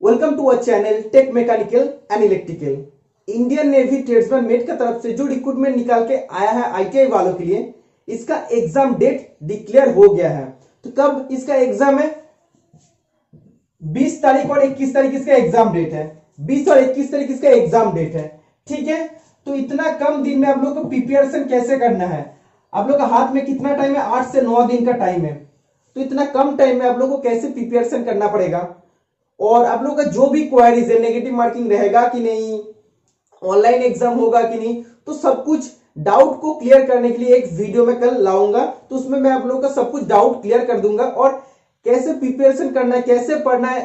Welcome to our channel tech mechanical and electrical. Indian Navy tradesman mate की तरफ से जो रिक्रूटमेंट निकाल के आया है आईटीआई वालों के लिए, इसका एग्जाम डेट डिक्लेयर हो गया है। तो कब इसका एग्जाम है? 20 तारीख और 21 तारीख इसका एग्जाम डेट है। 20 और 21 तारीख इसका एग्जाम डेट है। ठीक है, तो इतना कम दिन में आप लोग को प्रिपरेशन कैसे करना है? आप लोग का हाथ में कितना टाइम है? 8 से 9 दिन का टाइम है। तो इतना कम टाइम में आप लोग को कैसे प्रिपरेशन करना पड़ेगा, और आप लोग का जो भी क्वेरीज है, नेगेटिव मार्किंग रहेगा कि नहीं, ऑनलाइन एग्जाम होगा कि नहीं, तो सब कुछ डाउट को क्लियर करने के लिए एक वीडियो में कल लाऊंगा। तो उसमें मैं आप लोग का सब कुछ डाउट क्लियर कर दूंगा, और कैसे प्रिपरेशन करना है, कैसे पढ़ना है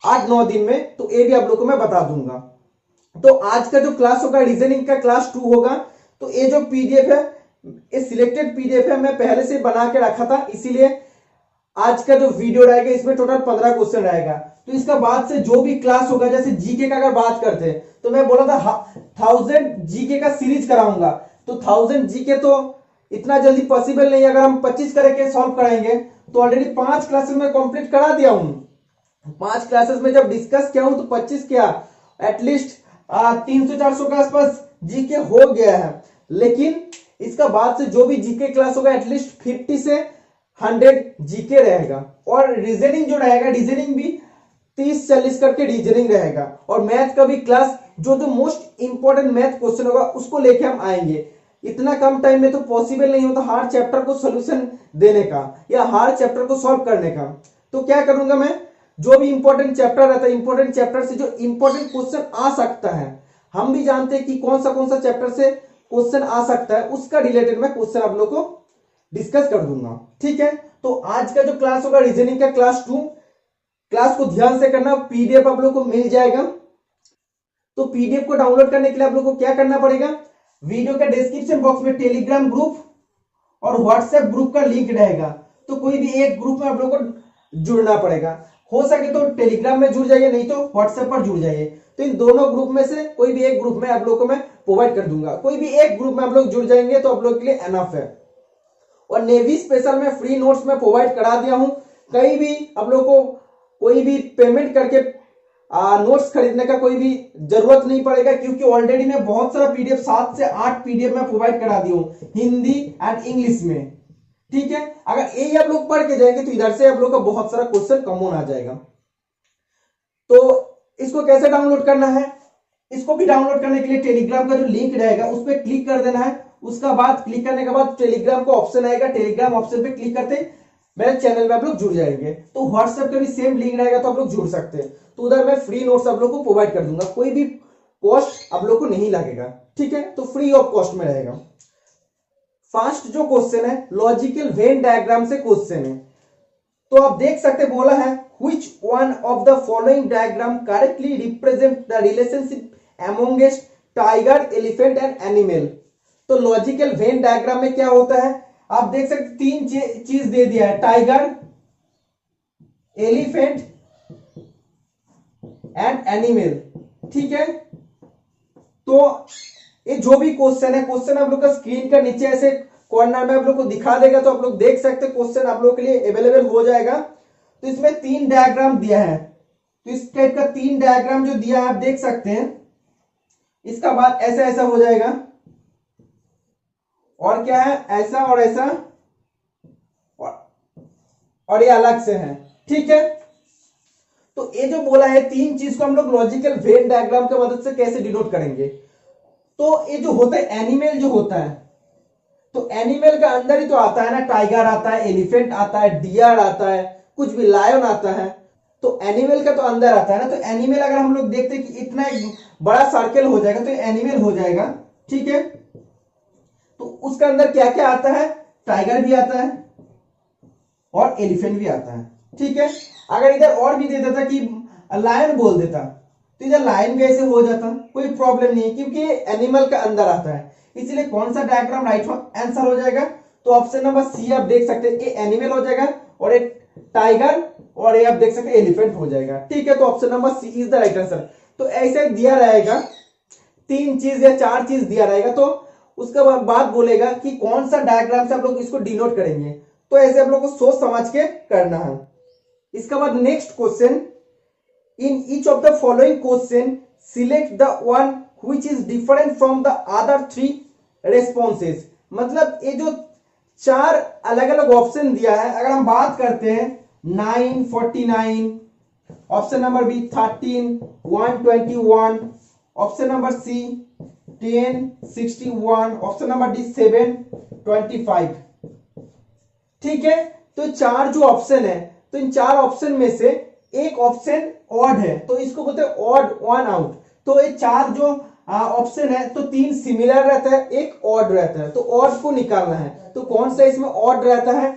8-9 दिन में, तो ये भी आप लोग को मैं बता दूंगा। तो आज का जो क्लास होगा रीजनिंग का क्लास 2 होगा। तो ये जो पीडीएफ है, ये सिलेक्टेड पीडीएफ है, मैं पहले से बना के रखा था, इसीलिए आज का जो वीडियो रहेगा इसमें टोटल 15 क्वेश्चन रहेगा। तो इसका बाद से जो भी क्लास होगा, जैसे जीके का अगर बात करते हैं तो मैं बोला था 1000 जीके का सीरीज कराऊंगा। तो 1000 जीके तो इतना जल्दी पॉसिबल नहीं है। अगर हम 25 करके सॉल्व कराएंगे तो ऑलरेडी 5 क्लासेस में कंप्लीट करा दिया हूं। 5 क्लासेस में जब डिस्कस किया हूं तो 25 क्या, एटलीस्ट 300-400 के आसपास जीके हो गया है। लेकिन इसका बाद से जो भी जीके क्लास होगा एटलीस्ट 50 से 100 जीके रहेगा, और रीजनिंग जो रहेगा, रीजनिंग भी 30-40 करके रीजनिंग रहेगा, और मैथ का भी क्लास जो मोस्ट इंपॉर्टेंट मैथ क्वेश्चन होगा उसको लेके हम आएंगे। इतना कम टाइम में तो पॉसिबल नहीं होता हार्ड चैप्टर को सोल्यूशन देने का या हार्ड चैप्टर को सॉल्व करने का। तो क्या करूंगा मैं, जो भी इंपॉर्टेंट चैप्टर रहता है, इंपॉर्टेंट चैप्टर से जो इंपॉर्टेंट क्वेश्चन आ सकता है, हम भी जानते हैं कि कौन सा चैप्टर से क्वेश्चन आ सकता है, उसका रिलेटेड मैं क्वेश्चन आप लोग को डिस्कस कर दूंगा। ठीक है, तो आज का जो क्लास होगा रीजनिंग का क्लास 2, क्लास को ध्यान से करना। पीडीएफ आप लोग को मिल जाएगा। तो पीडीएफ को डाउनलोड करने के लिए आप लोग को क्या करना पड़ेगा, वीडियो के डिस्क्रिप्शन बॉक्स में टेलीग्राम ग्रुप और व्हाट्सएप ग्रुप का लिंक रहेगा। तो कोई भी एक ग्रुप में आप लोग को जुड़ना पड़ेगा। हो सके तो टेलीग्राम में जुड़ जाइए, नहीं तो व्हाट्सएप पर जुड़ जाइए। तो इन दोनों ग्रुप में से कोई भी एक ग्रुप में आप लोग को मैं प्रोवाइड कर दूंगा। कोई भी एक ग्रुप में आप लोग जुड़ जाएंगे तो आप लोग के लिए एनफ है। और नेवी स्पेशल में फ्री नोट्स में प्रोवाइड करा दिया हूं। कहीं भी आप लोग को कोई भी पेमेंट करके नोट्स खरीदने का कोई भी जरूरत नहीं पड़ेगा, क्योंकि ऑलरेडी मैं बहुत सारा पीडीएफ 7 से 8 पीडीएफ में प्रोवाइड करा दी हूं, हिंदी एंड इंग्लिश में। ठीक है, अगर यही आप लोग पढ़ के जाएंगे तो इधर से आप लोग का बहुत सारा क्वेश्चन कॉमन आ जाएगा। तो इसको कैसे डाउनलोड करना है, इसको भी डाउनलोड करने के लिए टेलीग्राम का जो लिंक रहेगा उस पर क्लिक कर देना है। उसका बाद क्लिक करने के बाद टेलीग्राम का ऑप्शन आएगा, टेलीग्राम ऑप्शन पे क्लिक करते मेरे चैनल में आप लोग जुड़ जाएंगे। तो व्हाट्सएप का भी सेम लिंक रहेगा, तो आप लोग जुड़ सकते हैं। तो उधर मैं फ्री नोट्स आप लोग को प्रोवाइड कर दूंगा, कोई भी कॉस्ट आप लोग को नहीं लगेगा। ठीक है, तो फ्री ऑफ कॉस्ट में रहेगा। फर्स्ट जो क्वेश्चन है लॉजिकल वेन डायग्राम से क्वेश्चन है। तो आप देख सकते बोला है which one of the following diagram correctly represent the relationship amongst tiger, elephant and animal। तो लॉजिकल वेन डायग्राम में क्या होता है, आप देख सकते 3 चीज दे दिया है, टाइगर, एलिफेंट एंड एनिमल। ठीक है, तो ये जो भी क्वेश्चन है, क्वेश्चन आप लोग का स्क्रीन का नीचे ऐसे कॉर्नर में आप लोग को दिखा देगा, तो आप लोग देख सकते हैं क्वेश्चन आप लोग के लिए अवेलेबल हो जाएगा। तो इसमें 3 डायग्राम दिया है। तो इस टाइप का 3 डायग्राम जो दिया है आप देख सकते हैं। इसका बाद ऐसा ऐसा हो जाएगा, और क्या है, ऐसा और ऐसा, और ये अलग से है। ठीक है, तो ये जो बोला है 3 चीज को हम लोग लॉजिकल वेन डायग्राम की मदद से कैसे डिनोट करेंगे। तो ये जो होता है एनिमल जो होता है, तो एनिमल का अंदर ही तो आता है ना, टाइगर आता है, एलिफेंट आता है, डियर आता है, कुछ भी लायन आता है। तो एनिमल का तो अंदर आता है ना। तो एनिमल अगर हम लोग देखते हैं कि इतना एक बड़ा सर्कल हो जाएगा तो एनिमल हो जाएगा। ठीक है, तो उसका अंदर क्या क्या आता है, टाइगर भी आता है और एलिफेंट भी आता है। ठीक है, अगर इधर और भी दे देता कि लायन बोल देता तो इधर लायन भी ऐसे हो जाता, कोई प्रॉब्लम नहीं है, क्योंकि एनिमल का अंदर आता है। इसलिए कौन सा डायग्राम राइट आंसर हो जाएगा, तो ऑप्शन नंबर सी आप देख सकते हैं, ये एनिमल हो जाएगा, और एक टाइगर, और ये आप देख सकते हैं एलिफेंट हो जाएगा। ठीक है, तो option number C is the right answer. तो ऐसे दिया रहेगा 3 चीज या 4 चीज दिया रहेगा, तो उसका बाद बोलेगा कि कौन सा डायग्राम से आप लोग इसको डिनोट करेंगे। तो ऐसे आप लोग को सोच समझ के करना है। इसका बाद next question, in each of the following question select the one which is different from the other three responses. मतलब ये जो चार अलग अलग ऑप्शन दिया है, अगर हम बात करते हैं 9, 49, option number B 13, 121, option number C 10, 61, option number D 7, 25। ठीक है, तो चार जो ऑप्शन है, तो इन चार ऑप्शन में से एक ऑप्शन ऑड है, तो इसको बोलते हैं ऑड वन आउट। तो ये चार जो ऑप्शन है, तो तीन सिमिलर रहता है, एक ऑड रहता है, तो ऑड को निकालना है। तो कौन सा इसमें ऑड रहता है,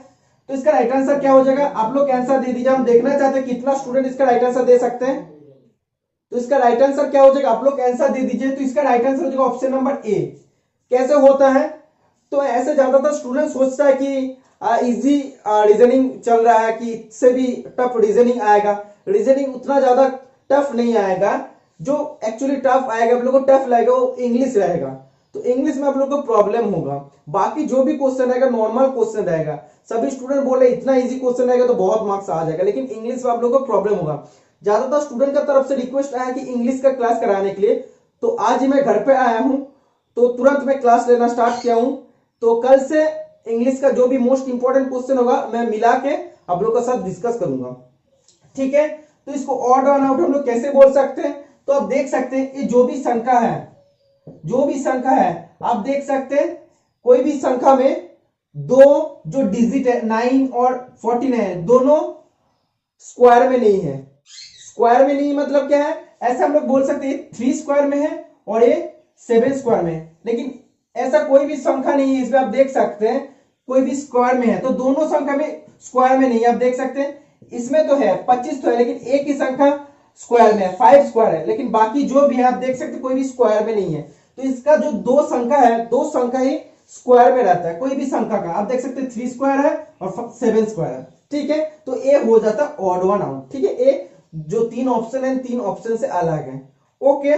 तो इसका राइट आंसर क्या हो जाएगा, आप लोग आंसर दे दीजिए। हम देखना चाहते हैं कितना स्टूडेंट इसका राइट आंसर दे सकते हैं। तो इसका राइट आंसर क्या हो जाएगा, आप लोग आंसर दे दीजिए। तो इसका राइट आंसर हो जाएगा ऑप्शन नंबर ए। कैसे होता है, तो ऐसे ज्यादातर स्टूडेंट सोचता है कि इजी रीजनिंग चल रहा है, कि इससे भी टफ रीजनिंग आएगा। रीजनिंग उतना ज्यादा टफ नहीं आएगा, जो एक्चुअली टफ आएगा आप लोग को, टफ लगेगा वो इंग्लिश रहेगा। तो इंग्लिश में आप लोग को प्रॉब्लम होगा। बाकी जो भी क्वेश्चन रहेगा नॉर्मल क्वेश्चन रहेगा। सभी स्टूडेंट बोले इतना इजी क्वेश्चन रहेगा तो बहुत मार्क्स आ जाएगा, लेकिन इंग्लिश में आप लोग को प्रॉब्लम होगा। ज्यादातर स्टूडेंट का तरफ से रिक्वेस्ट आया कि इंग्लिश का क्लास कराने के लिए, तो आज ही मैं घर पे आया हूं, तो तुरंत मैं क्लास लेना स्टार्ट किया हूं। तो कल से इंग्लिश का जो भी मोस्ट इंपॉर्टेंट क्वेश्चन होगा मैं मिला के आप लोग के साथ डिस्कस करूंगा। ठीक है, तो इसको ऑड वन आउट हम लोग कैसे बोल सकते हैं, तो आप देख सकते हैं ये जो भी संख्या है, जो भी संख्या है आप देख सकते हैं, कोई भी संख्या में दो जो डिजिट है 9 और 14 है, दोनों स्क्वायर में नहीं है। स्क्वायर में नहीं मतलब क्या है, ऐसा हम लोग बोल सकते हैं 3 स्क्वायर में है और ये 7 स्क्वायर में है, लेकिन ऐसा कोई भी संख्या नहीं है। इसमें आप देख सकते हैं कोई भी स्क्वायर में है, तो दोनों संख्या में स्क्वायर में नहीं है। आप देख सकते हैं इसमें तो है 25 तो है, लेकिन एक ही संख्या स्क्वायर में है, 5 स्क्वायर है, लेकिन बाकी जो भी है आप देख सकते हैं कोई भी स्क्वायर में नहीं है। तो इसका जो दो संख्या है, दो संख्या ही स्क्वायर में रहता है, कोई भी संख्या का। आप देख सकते हैं 3 स्क्वायर है और 7 स्क्वायर है। ठीक है, तो ए हो जाता है ऑड वन आउट। ठीक है, ए जो तीन ऑप्शन है, तीन ऑप्शन से अलग है। ओके,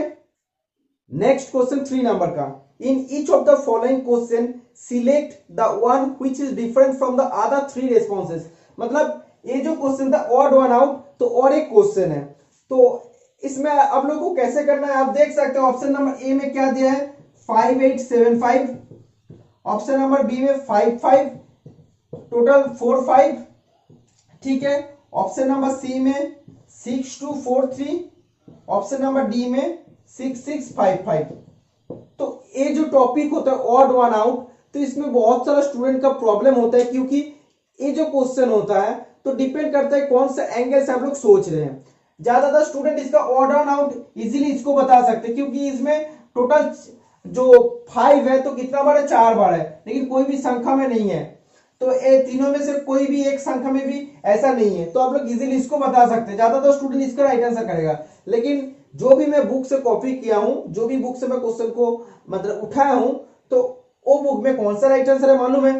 नेक्स्ट क्वेश्चन 3 नंबर का, in each of the following question select the one which is different from the other three responses. मतलब ये जो क्वेश्चन था ऑड वन आउट, तो और एक क्वेश्चन है, तो इसमें आप लोगों को कैसे करना है आप देख सकते हो। ऑप्शन नंबर ए में क्या दिया है 5875, ऑप्शन नंबर बी में 55, टोटल 45। ठीक है, ऑप्शन नंबर सी में 6243, ऑप्शन नंबर डी में 6655। तो ये जो टॉपिक होता है ऑड वन आउट, तो इसमें बहुत सारा स्टूडेंट का प्रॉब्लम होता है, क्योंकि ये जो क्वेश्चन होता है तो डिपेंड करता है कौन सा एंगल से आप लोग सोच रहे हैं। ज्यादातर स्टूडेंट इसका ऑड वन आउट इजीली इसको बता सकते हैं, क्योंकि इसमें टोटल जो 5 है तो कितना बार है, 4 बार है, लेकिन कोई भी संख्या में नहीं है। तो ये तीनों में से कोई भी एक संख्या में भी ऐसा नहीं है, तो आप लोग इजीली इसको बता सकते हैं। ज्यादातर स्टूडेंट इसका राइट आंसर करेगा। लेकिन जो भी मैं बुक से कॉपी किया हूं, जो भी बुक से मैं क्वेश्चन को मतलब उठाया हूं, तो वो बुक में कौन सा राइट आंसर है मालूम है,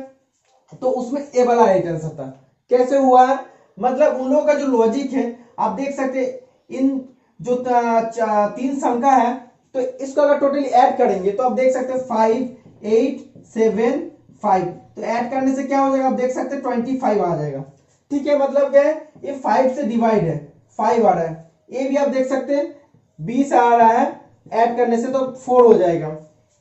तो उसमें ए वाला राइट आंसर था। कैसे हुआ है, मतलब उन लोगों का जो लॉजिक है आप देख सकते हैं, इन जो तीन संख्या है, तो इसको अगर टोटली ऐड करेंगे तो आप देख सकते हैं 5, 8, 7, 5, तो ऐड करने से क्या हो जाएगा, आप देख सकते हैं 25 आ जाएगा। ठीक है, मतलब क्या है, ये 5 से डिवाइड है, 5 आ रहा है। ये भी आप देख सकते हैं 20 आ रहा है, ऐड करने से तो 4 हो जाएगा।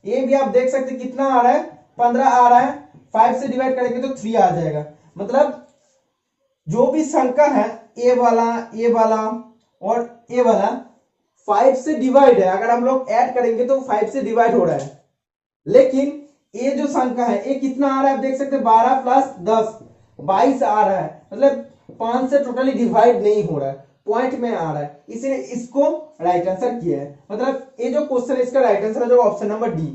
ये भी आप देख सकते हैं कितना आ रहा है, 15 आ रहा है, 5 से डिवाइड करेंगे तो 3 आ जाएगा। मतलब जो भी संख्या है ए वाला और ए वाला 5 से डिवाइड है, अगर हम लोग ऐड करेंगे तो 5 से डिवाइड हो रहा है। लेकिन ये जो संख्या है ये कितना आ रहा है, आप देख सकते हैं 12 प्लस 10 22 आ रहा है, मतलब 5 से टोटली डिवाइड नहीं हो रहा है, पॉइंट में आ रहा है, इसलिए इसको राइट आंसर किया है। मतलब ये जो क्वेश्चन है इसका राइट आंसर है जो ऑप्शन नंबर डी।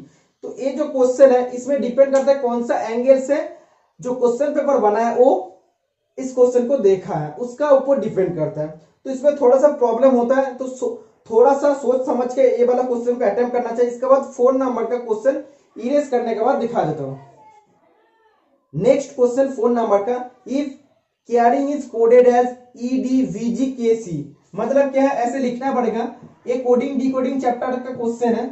तो ये जो क्वेश्चन है इसमें डिपेंड करता है कौन सा एंगल से जो क्वेश्चन पेपर बना है वो इस क्वेश्चन को देखा है, उसका ऊपर डिपेंड करता है। तो इसमें थोड़ा सा प्रॉब्लम होता है, तो थोड़ा सा सोच समझ के ये वाला क्वेश्चन को अटेम्प्ट करना चाहिए। इसके बाद 4 नंबर का क्वेश्चन इरेज करने के बाद दिखा देता हूं। नेक्स्ट क्वेश्चन 4 नंबर का, if carrying is coded as EDVGKC, मतलब क्या है, ऐसे लिखना पड़ेगा। ये कोडिंग डिकोडिंग चैप्टर का क्वेश्चन है,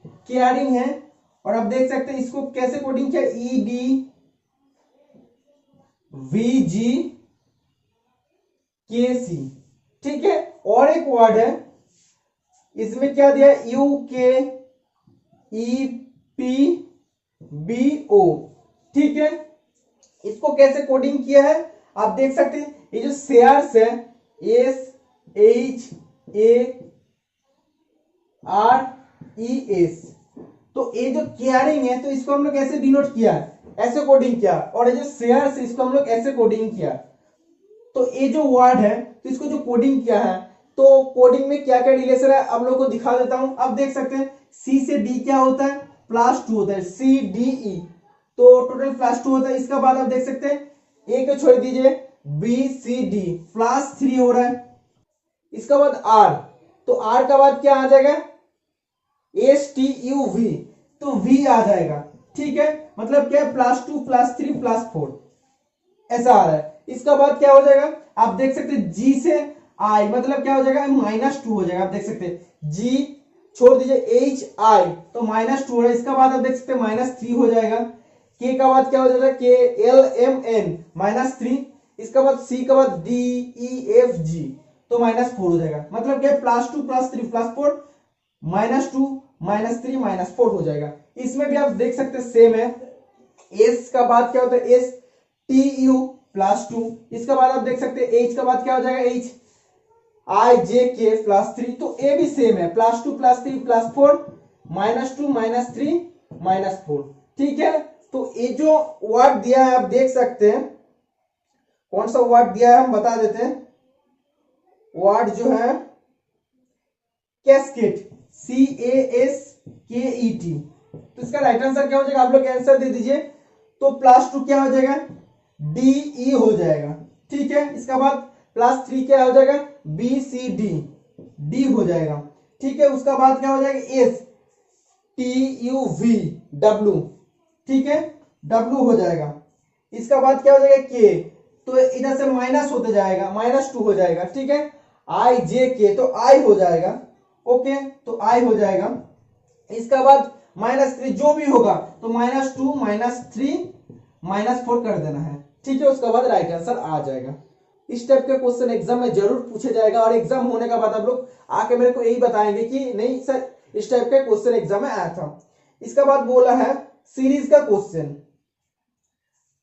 कैरिंग है, और आप देख सकते हैं इसको कैसे कोडिंग किया, EDVGKC। ठीक है, और एक वर्ड है, इसमें क्या दिया है, UKEPBO, ठीक है। इसको कैसे कोडिंग किया है आप देख सकते हैं, ये जो शेयर्स है SHARES, तो ये जो केयरिंग है तो इसको हम लोग ऐसे डिनोट किया, ऐसे कोडिंग किया, और ये जो शेयर्स है इसको हम लोग ऐसे कोडिंग किया। तो ये जो वर्ड है तो इसको जो कोडिंग किया है, तो कोडिंग में क्या क्या रिलेशन है आप लोग को दिखा देता हूं। आप देख सकते हैं C से D क्या होता है, +2 होता है, CDE, तो टोटल +2 होता है। इसका बाद आप देख सकते हैं A को छोड़ दीजिए, BCD +3 हो रहा है। इसका बाद R, तो R का बाद क्या आ जाएगा, STUV, तो V आ जाएगा, ठीक है। मतलब क्या है, +2 +3 +4 ऐसा आ रहा है। इसका बाद क्या हो जाएगा आप देख सकते हैं G से I, मतलब क्या हो जाएगा, -2 हो जाएगा। आप देख सकते हैं G छोड़ दीजिए HI, तो -2 हो रहा है। इसका बाद आप देख सकते हैं -3 हो जाएगा। K का बाद क्या हो जाएगा, KLMN -3। इसका बाद C का बाद DEFG, तो -4 हो जाएगा। मतलब क्या, +2 +3 +4 -2 -3 -4 हो जाएगा। इसमें भी आप देख सकते हैं सेम है। S का बाद क्या होता है, STU +2। इसका बाद आप देख सकते हैं H का बाद क्या हो जाएगा, HIJK +3, तो A भी सेम है, +2 +3 +4 -2 -3 -4, ठीक है। तो ये जो वर्ड दिया है आप देख सकते हैं, कौन सा वर्ड दिया है हम बता देते हैं। वर्ड जो है कैस्केट, CASKET, तो इसका राइट आंसर क्या हो जाएगा, आप लोग आंसर दे दीजिए। तो +2 क्या हो जाएगा, DE हो जाएगा, ठीक है। इसका बाद +3 क्या हो जाएगा, BCD, D हो जाएगा, ठीक है। उसका बाद क्या हो जाएगा, STUV, ठीक है, W हो जाएगा। इसका बाद क्या हो जाएगा, K, तो इधर से माइनस होते जाएगा, -2 हो जाएगा, ठीक है। IJK, तो I हो जाएगा, ओके, तो I हो जाएगा। इसका बाद -3 जो भी होगा, तो -2 -3 -4 कर देना है, ठीक है। उसके बाद राइट आंसर आ जाएगा। इस टाइप के क्वेश्चन एग्जाम में जरूर पूछे जाएगा, और एग्जाम होने का बाद आप लोग आके मेरे को यही बताएंगे कि नहीं सर इस टाइप का क्वेश्चन एग्जाम में आया था। इसका बाद बोला है सीरीज का क्वेश्चन,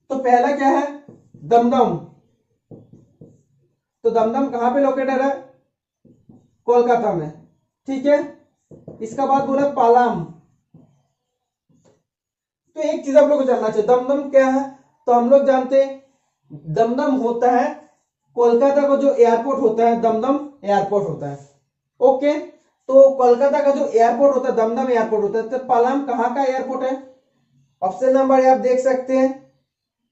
तो पहला क्या है, दमदम, तो दमदम कहां पे लोकेटेड है, कोलकाता में, ठीक है। इसका बाद बोला पालाम, तो एक चीज आप लोग को जानना चाहिए, दमदम क्या है, तो हम लोग जानते हैं दमदम होता है कोलकाता का जो एयरपोर्ट होता है, दमदम एयरपोर्ट होता है, ओके। तो कोलकाता का जो एयरपोर्ट होता है दमदम एयरपोर्ट होता है। तो पालाम कहां का एयरपोर्ट है, ऑप्शन नंबर आप देख सकते हैं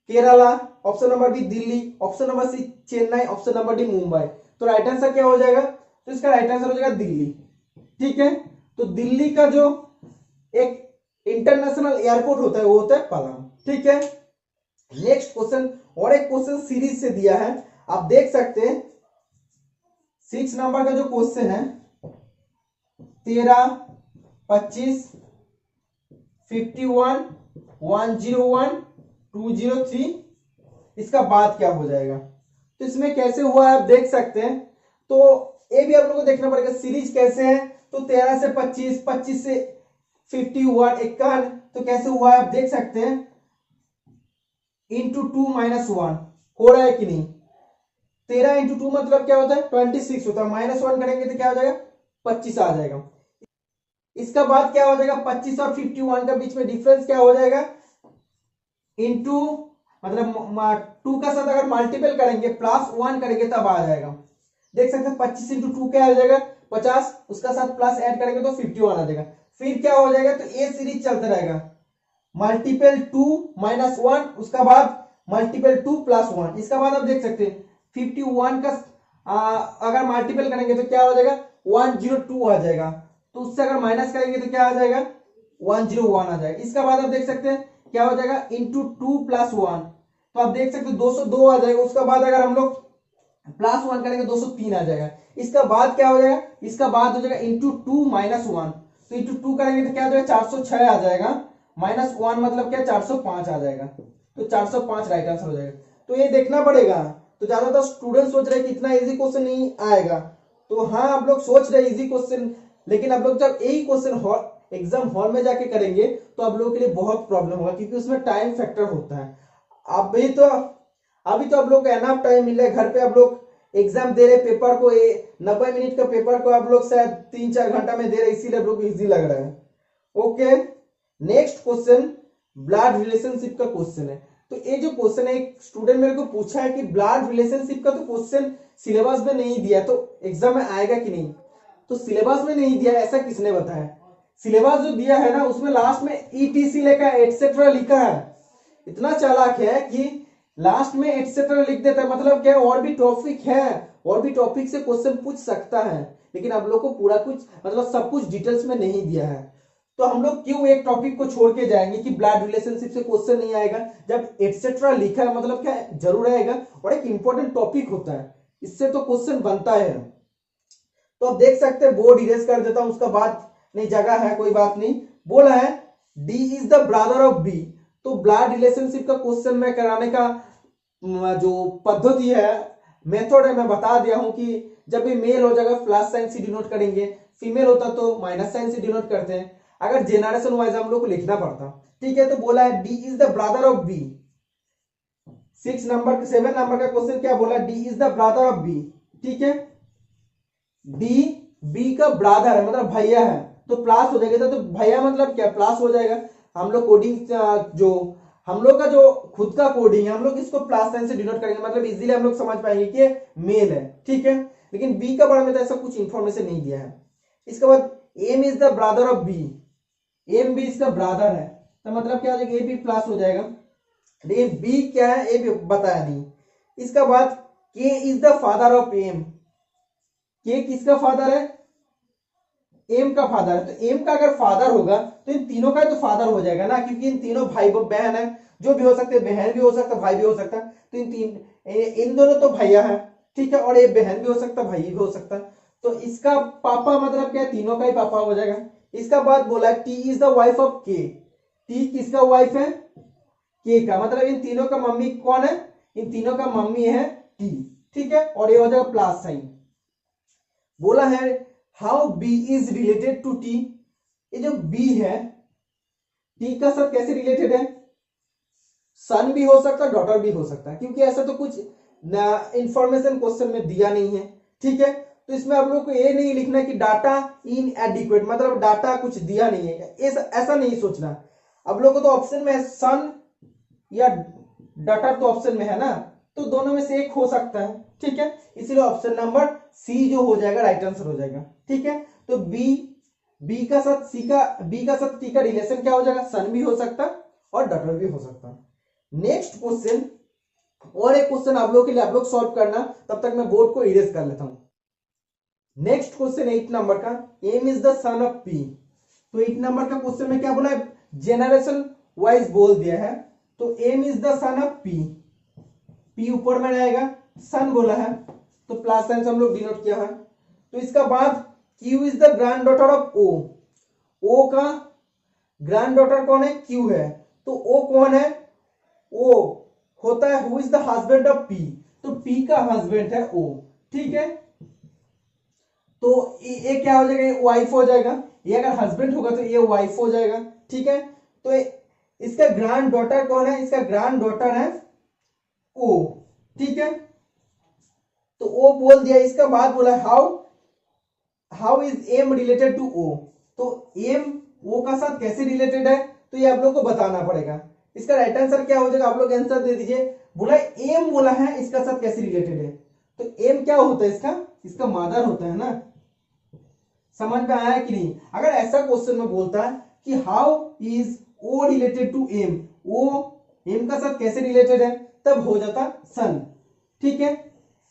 Kerala, option number B Delhi, option number C Chennai, option number D Mumbai. तो राइट आंसर क्या हो जाएगा, तो इसका राइट आंसर हो जाएगा दिल्ली, ठीक है। तो दिल्ली का जो एक इंटरनेशनल एयरपोर्ट होता है वो होता है पालाम, ठीक है। नेक्स्ट क्वेश्चन, और एक क्वेश्चन सीरीज से दिया है, आप देख सकते हैं 6 नंबर का जो क्वेश्चन है, 13, 25, 51, 101, 203, इसका बाद क्या हो जाएगा, तो इसमें कैसे हुआ है आप देख सकते हैं। तो ये भी आप लोगों को देखना पड़ेगा सीरीज कैसे है। तो 13 से 25, 25 से 51, 51, तो कैसे हुआ है आप देख सकते हैं, इंटू 2 -1 हो रहा है कि नहीं। 13 इंटू 2 मतलब क्या होता है, 26 होता है, -1 करेंगे तो क्या हो जाएगा, 25 आ जाएगा। इसका बाद क्या हो जाएगा, 25 और 51 का बीच में डिफरेंस क्या हो जाएगा, इंटू मतलब 2 का साथ अगर मल्टीपल करेंगे +1 करेंगे तब आ जाएगा। देख सकते हैं 25 इंटू 2 क्या आ जाएगा, 50, उसका साथ प्लस ऐड करेंगे तो 51 आ जाएगा। फिर क्या हो जाएगा, तो ये सीरीज चलता रहेगा, मल्टीपल 2 -1, उसका बाद मल्टीपल 2 +1। इसका बाद आप देख सकते हैं 51 का अगर मल्टीपल करेंगे तो क्या हो जाएगा, 102 आ जाएगा। तो उससे अगर माइनस करेंगे तो क्या आ जाएगा, 101 आ जाएगा। इसका बाद आप देख सकते हैं क्या हो जाएगा, इंटू 2 +1, तो आप देख सकते हैं 202 आ जाएगा। उसका बाद अगर हम लोग +1 करेंगे 203 आ जाएगा। इसका बाद क्या हो जाएगा, इसका बाद हो जाएगा इंटू 2 -1, तो इंटू 2 करेंगे तो क्या हो जाएगा, 406 आ जाएगा, -1 मतलब क्या, 405 आ जाएगा। तो 405 राइट आंसर हो जाएगा। तो ये देखना पड़ेगा। तो ज्यादातर स्टूडेंट सोच रहे हैं कि इतना इजी क्वेश्चन नहीं आएगा, तो हाँ आप लोग सोच रहे इजी क्वेश्चन, लेकिन आप लोग जब यही क्वेश्चन एग्जाम हॉल में जाके करेंगे तो आप लोगों के लिए बहुत प्रॉब्लम होगा, क्योंकि उसमें टाइम फैक्टर होता है। अभी तो आप लोग को एनफ टाइम मिल रहा है, घर पे आप लोग एग्जाम दे रहे पेपर को, 90 मिनट का पेपर को आप लोग शायद 3-4 घंटा में दे रहे, इसीलिए आप लोग को इजी लग रहा है। Okay, next question blood relationship का क्वेश्चन है। तो ये जो क्वेश्चन है, एक स्टूडेंट मेरे को पूछा है कि ब्लड रिलेशनशिप का तो क्वेश्चन सिलेबस में नहीं दिया, तो एग्जाम में आएगा कि नहीं। तो सिलेबस में नहीं दिया ऐसा किसने बताया? सिलेबस जो दिया है ना उसमें लास्ट में ईटीसी लिखा है, एटसेट्रा लिखा है। इतना चालाक है कि लास्ट में एटसेट्रा लिख देता है, मतलब क्या और भी टॉपिक है, और भी टॉपिक से क्वेश्चन पूछ सकता है, लेकिन आप लोग को पूरा कुछ मतलब सब कुछ डिटेल्स में नहीं दिया है। तो हम लोग क्यों एक टॉपिक को छोड़ के जाएंगे कि ब्लड रिलेशनशिप से क्वेश्चन नहीं आएगा, जब एटसेट्रा लिखा है मतलब क्या जरूर आएगा, और एक इंपॉर्टेंट टॉपिक होता है, इससे तो क्वेश्चन बनता है। तो आप देख सकते हैं, बोर्ड इरेज कर देता हूं, उसका बाद नहीं जगह है, कोई बात नहीं। बोला है D is the brother of B. तो ब्लड रिलेशनशिप का क्वेश्चन में कराने का जो पद्धति है, मेथड है, मैं बता दिया हूं कि जब भी मेल हो जाएगा प्लस साइन से डिनोट करेंगे, फीमेल होता तो माइनस साइन से डिनोट करते हैं, अगर जेनरेशन वाइज हम लोग को लिखना पड़ता। ठीक है, तो बोला है D is the brother of B. 7 नंबर का क्वेश्चन क्या बोला, D is the brother of B. ठीक है, डी बी का ब्रदर है मतलब भैया है, तो प्लस हो जाएगा, तो भैया मतलब क्या प्लस हो जाएगा। हम लोग कोडिंग जो हम लोग का जो खुद का कोडिंग है, हम लोग इसको प्लस साइन से डिनोट करेंगे, मतलब इजीली हम लोग समझ पाएंगे कि मेल है। ठीक है, लेकिन बी का बारे में तो ऐसा कुछ इंफॉर्मेशन नहीं दिया है। इसके बाद M is the brother of B, M B इसका ब्रदर है, तो मतलब क्या हो जाएगा, ए बी प्लस हो जाएगा, लेकिन बी क्या है ए बी बताया नहीं। इसका बाद K is the father of M, K किसका फादर है, एम का फादर है, तो एम का अगर फादर होगा तो इन तीनों का तो फादर हो जाएगा ना, क्योंकि इन तीनों भाई बहन है, जो भी हो सकते हैं, बहन भी हो सकता है भाई भी हो सकता है, तो इन दोनों तो भैया है। ठीक है, और एक बहन भी हो सकता है भाई भी हो सकता है, तो इसका पापा मतलब क्या, तीनों का ही पापा हो जाएगा। इसका बाद बोला T is the wife of के, टी किसका वाइफ है, के का, मतलब इन तीनों का मम्मी कौन है, इन तीनों का मम्मी है टी। ठीक है, और ये हो जाएगा प्लस साइन। बोला है how B is related to T, ये जो बी है टी का साथ कैसे रिलेटेड है, सन भी हो सकता है डॉटर भी हो सकता है, क्योंकि ऐसा तो कुछ इंफॉर्मेशन क्वेश्चन में दिया नहीं है। ठीक है, तो इसमें आप लोग को ये नहीं लिखना कि डाटा इन एडिक्वेट, मतलब डाटा कुछ दिया नहीं है, ऐसा नहीं सोचना। अब लोग को तो ऑप्शन में है सन या डॉटर, तो ऑप्शन में है ना, तो दोनों में से एक हो सकता है। ठीक है, इसीलिए ऑप्शन नंबर सी जो हो जाएगा राइट आंसर हो जाएगा। ठीक है, तो बी का साथ टी का रिलेशन क्या हो जाएगा, सन भी हो सकता और डॉटर भी हो सकता। नेक्स्ट क्वेश्चन, और एक क्वेश्चन आप लोगों के लिए आप लोग सॉल्व करना, तब तक मैं बोर्ड को इरेज कर लेता हूं। नेक्स्ट क्वेश्चन 8 नंबर का, M is the son of P. तो 8 नंबर का क्वेश्चन में क्या बोला है, जेनरेशन वाइज बोल दिया है, तो M is the son of P, P ऊपर में रहेगा, सन बोला है तो प्लस साइन हम लोग डिनोट किया है। तो इसका बाद Q is the granddaughter of O, O का ग्रैंड डॉटर कौन है, क्यू है, तो ओ कौन है, ओ होता है who is the husband of P, तो पी का हस्बैंड है ओ। ठीक है, तो ये क्या हो जाएगा, ये वाइफ हो जाएगा, ये अगर हस्बैंड होगा तो ये वाइफ हो जाएगा। ठीक है, तो इसका ग्रैंड डॉटर कौन है, इसका ग्रैंड डॉटर है ओ। ठीक है, तो ओ बोल दिया। इसका बाद बोला how is M related to O, तो एम ओ का साथ कैसे रिलेटेड है, तो ये आप लोग को बताना पड़ेगा। इसका राइट आंसर क्या हो जाएगा, आप लोग आंसर दे दीजिए। बोला एम बोला है, इसका साथ कैसे रिलेटेड है, तो एम क्या होता है, इसका मदर होता है ना। समझ में आया कि नहीं? अगर ऐसा क्वेश्चन में बोलता है कि how is O related to M, O M का साथ कैसे रिलेटेड है, तब हो जाता सन। ठीक है,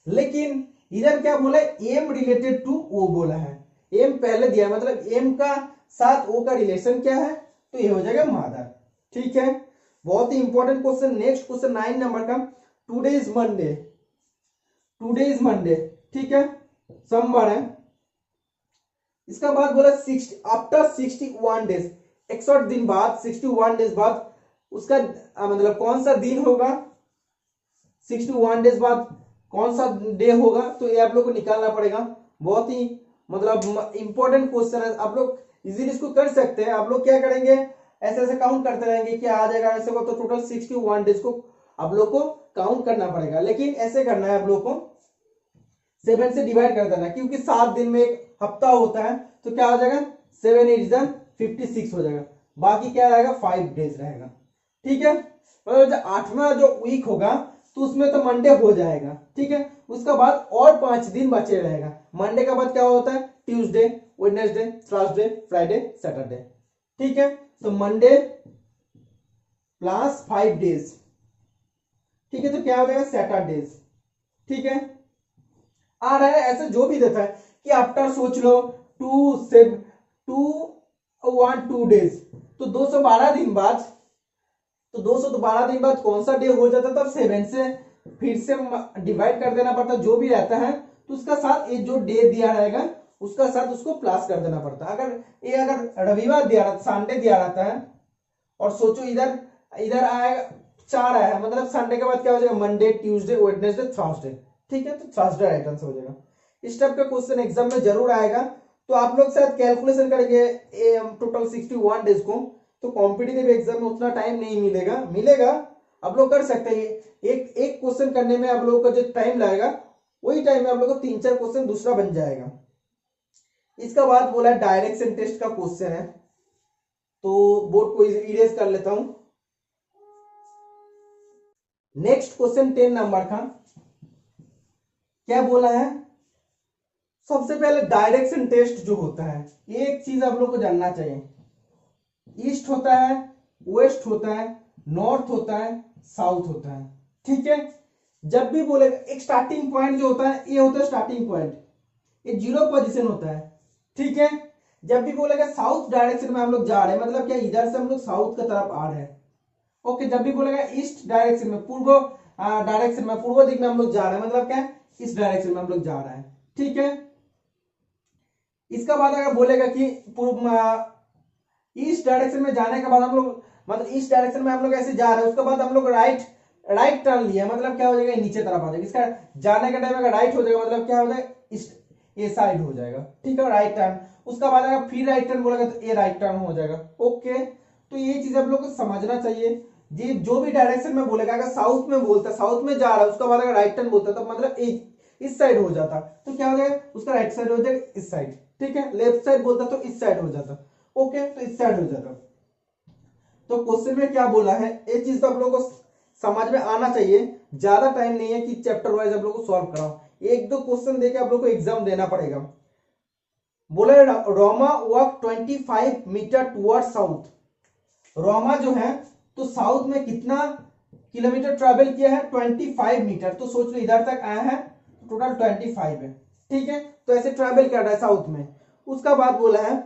लेकिन इधर क्या बोला है, एम रिलेटेड टू ओ बोला है, एम पहले दिया है, मतलब एम का साथ ओ का रिलेशन क्या है, तो ये हो जाएगा मदर। ठीक है, बहुत ही important question. Next question 9 number का, today is Monday, today is Monday. ठीक है, सोमवार है। इसका बाद बोला आफ्टर 61 डेज, 61 दिन बाद, 61 डेज बाद उसका मतलब कौन सा दिन होगा, 61 डेज बाद कौन सा डे होगा, तो ये आप लोग को निकालना पड़ेगा। बहुत ही मतलब इंपॉर्टेंट क्वेश्चन है, आप लोग इजीली इसको कर सकते हैं। आप लोग क्या करेंगे, ऐसे ऐसे काउंट करते रहेंगे कि आ जाएगा ऐसे को, तो टोटल 61 डेज को आप लोग को काउंट करना पड़ेगा, लेकिन ऐसे करना है आप लोग को 7 से डिवाइड कर देना, क्योंकि 7 दिन में एक हफ्ता होता है, तो क्या हो जाएगा 7 8 56 हो जाएगा, बाकी क्या रहेगा 5 डेज रहेगा। ठीक है, मतलब जो 8वां जो वीक होगा तो उसमें तो मंडे हो जाएगा। ठीक है, उसका बाद और 5 दिन बचे रहेगा। मंडे के बाद क्या होता है, Tuesday, Wednesday, Thursday, Friday, Saturday. ठीक है, तो मंडे प्लस 5 डेज, ठीक है, तो क्या हो जाएगा सैटरडेज। ठीक है, आ रहा है ऐसे जो भी देता है कि आफ्टर सोच लो 2 डेज, तो 212 दिन बाद, तो 212 दिन बाद कौन सा डे हो जाता, तब 7 से फिर से डिवाइड कर देना पड़ता, जो भी रहता है तो उसका साथ ये जो डे दिया रहेगा उसका साथ उसको प्लस कर देना पड़ता। अगर रविवार दिया रहता, संडे दिया रहता है, और सोचो इधर इधर आएगा 4 आया है, मतलब संडे के बाद क्या हो जाएगा मंडे, ट्यूसडे, वेडनेसडे, थर्सडे। ठीक है, तो थर्सडे राइट आंसर हो जाएगा। इस टाइप का क्वेश्चन एग्जाम में जरूर आएगा, तो आप लोग शायद कैलकुलेशन करेंगे टोटल 61 डेज को, तो कॉम्पिटिटिव एग्जाम में उतना टाइम नहीं मिलेगा आप लोग कर सकते हैं। एक एक क्वेश्चन करने में आप लोगों का जो टाइम लगेगा वही टाइम में आप लोग को 3 4 क्वेश्चन दूसरा बन जाएगा। इसका बाद बोला डायरेक्शन टेस्ट का क्वेश्चन है, तो बोर्ड को इरेज कर लेता हूं। नेक्स्ट क्वेश्चन 10 नंबर का क्या बोला है, सबसे पहले डायरेक्शन टेस्ट जो होता है, एक चीज आप लोग को जानना चाहिए, ईस्ट होता है, वेस्ट होता है, नॉर्थ होता है, साउथ होता है। ठीक है, जब भी बोलेगा एक स्टार्टिंग पॉइंट जो होता है, ये होता है स्टार्टिंग पॉइंट, ये 0 पोजीशन होता है। ठीक है, जब भी बोलेगा साउथ डायरेक्शन में हम लोग जा रहे हैं, मतलब क्या इधर से हम लोग साउथ की तरफ आ रहे हैं। ओके, जब भी बोलेगा ईस्ट डायरेक्शन में, पूर्व डायरेक्शन में, पूर्व दिख में हम लोग जा रहे हैं, मतलब क्या इस डायरेक्शन में हम लोग जा रहे हैं। ठीक है, इसका बाद अगर बोलेगा कि पूर्व ईस्ट डायरेक्शन में जाने के बाद हम लोग, मतलब ईस्ट डायरेक्शन में हम लोग ऐसे जा रहे हैं, उसके बाद हम लोग राइट टर्न लिया, मतलब क्या हो जाएगा नीचे तरफ आ जाएगा। इसका जाने का टाइम अगर राइट हो जाएगा, मतलब क्या हो जाएगा ईस्ट, ये साइड हो जाएगा। ठीक है, राइट टर्न, उसका बाद अगर फिर राइट टर्न बोलेगा तो ये राइट टर्न हो जाएगा। ओके, तो ये चीज आप लोग को समझना चाहिए, जी जो भी डायरेक्शन में बोलेगा, अगर साउथ में बोलता, साउथ में जा रहा है, उसका बाद अगर राइट टर्न बोलता तो मतलब इस साइड हो जाता, तो क्या हो जाएगा उसका राइट साइड हो जाएगा इस साइड। ठीक है, लेफ्ट साइड बोलता तो इस साइड हो जाता। ओके, तो इस साइड हो जाता। तो क्वेश्चन में क्या बोला है, ये चीज तो आप लोगों को समझ में आना चाहिए, ज्यादा टाइम नहीं है कि चैप्टर वाइज आप लोग को सॉल्व कराओ, 1 2 क्वेश्चन देके आप लोग को एग्जाम देना पड़ेगा। बोला Roma walk 25 metre toward south, Roma जो है तो साउथ में कितना किलोमीटर ट्रेवल किया है 25 मीटर, तो सोच लो इधर तक आया है टोटल 25 है। ठीक है, तो ऐसे ट्रेवल कर रहा है साउथ में। उसका बाद बोला है